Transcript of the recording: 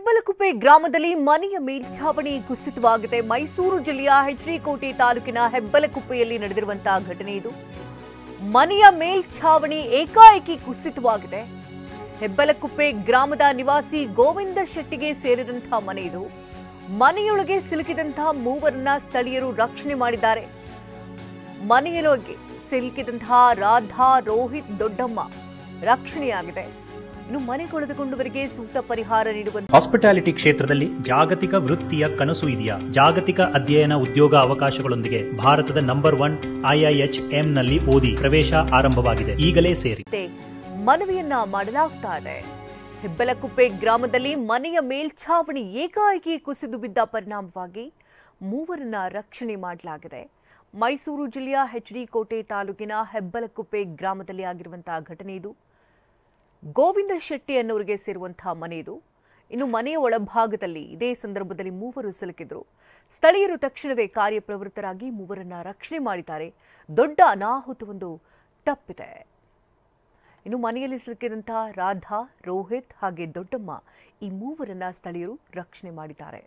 ಹೆಬ್ಬಲಕುಪ್ಪೆ ಗ್ರಾಮದಲ್ಲಿ ಮನೆಯ ಮೇಲ್ಛಾವಣಿ ಕುಸಿತವಾಗಿದೆ. ಮೈಸೂರು ಜಿಲ್ಲೆಯ ಹೆಚ್ಡಿಕೋಟೆ ತಾಲೂಕಿನ ಹೆಬ್ಬಲಕುಪ್ಪೆಯಲ್ಲಿ ನಡೆದಿರುವಂತಹ ಘಟನೆ ಇದು. ಮನೆಯ ಮೇಲ್ಛಾವಣಿ ಏಕಾಏಕಿ ಕುಸಿತವಾಗಿದೆ. ಹೆಬ್ಬಲಕುಪ್ಪೆ ಗ್ರಾಮದ ನಿವಾಸಿ ಗೋವಿಂದ ಶೆಟ್ಟಿಗೆ ಸೇರಿದಂತಹ ಮನೆ ಇದು. ಮನೆಯೊಳಗೆ ಸಿಲುಕಿದಂತಹ ಮೂವರನ್ನ ಸ್ಥಳೀಯರು ರಕ್ಷಣೆ ಮಾಡಿದ್ದಾರೆ. ಮನೆಯೊಳಗೆ ಸಿಲುಕಿದಂತಹ ರಾಧಾ, ರೋಹಿತ್, ದೊಡ್ಡಮ್ಮ ರಕ್ಷಣೆಯಾಗಿದೆ. ಇನ್ನು ಮನೆ ಕಳೆದುಕೊಂಡವರಿಗೆ ಸೂಕ್ತ ಪರಿಹಾರ ನೀಡುವಂತೆ ಹಾಸ್ಪಿಟಾಲಿಟಿ ಕ್ಷೇತ್ರದಲ್ಲಿ ಜಾಗತಿಕ ವೃತ್ತಿಯ ಕನಸು ಇದೆಯಾ? ಜಾಗತಿಕ ಅಧ್ಯಯನ ಉದ್ಯೋಗ ಅವಕಾಶಗಳೊಂದಿಗೆ ಭಾರತದ ನಂಬರ್ 1 IIHM ನಲ್ಲಿ ಓದಿ. ಪ್ರವೇಶ ಆರಂಭವಾಗಿದೆ. ಈಗಲೇ ಸೇರಿ ಮನವಿಯನ್ನ ಮಾಡಲಾಗ್ತಾ ಇದೆ. ಹೆಬ್ಬಲಕುಪ್ಪೆ ಗ್ರಾಮದಲ್ಲಿ ಮನೆಯ ಮೇಲ್ಛಾವಣಿ ಏಕಾಏಕಿ ಕುಸಿದು ಬಿದ್ದ ಪರಿಣಾಮವಾಗಿ ಮೂವರನ್ನ ರಕ್ಷಣೆ ಮಾಡಲಾಗಿದೆ. ಮೈಸೂರು ಜಿಲ್ಲೆಯ ಹೆಚ್ಡಿಕೋಟೆ ತಾಲೂಕಿನ ಹೆಬ್ಬಲಕುಪ್ಪೆ ಗ್ರಾಮದಲ್ಲಿ ಆಗಿರುವಂತಹ ಘಟನೆ ಇದು. ಗೋವಿಂದ ಶೆಟ್ಟಿ ಅನ್ನೋರಿಗೆ ಸೇರುವಂತಹ ಮನೆ ಇದು. ಇನ್ನು ಮನೆಯ ಒಳಭಾಗದಲ್ಲಿ ಇದೇ ಸಂದರ್ಭದಲ್ಲಿ ಮೂವರು ಸಿಲುಕಿದ್ರು. ಸ್ಥಳೀಯರು ತಕ್ಷಣವೇ ಕಾರ್ಯಪ್ರವೃತ್ತರಾಗಿ ಮೂವರನ್ನ ರಕ್ಷಣೆ ಮಾಡಿದ್ದಾರೆ. ದೊಡ್ಡ ಅನಾಹುತವೊಂದು ತಪ್ಪಿದೆ. ಇನ್ನು ಮನೆಯಲ್ಲಿ ಸಿಲುಕಿದಂತಹ ರಾಧಾ, ರೋಹಿತ್ ಹಾಗೆ ದೊಡ್ಡಮ್ಮ ಈ ಮೂವರನ್ನ ಸ್ಥಳೀಯರು ರಕ್ಷಣೆ ಮಾಡಿದ್ದಾರೆ.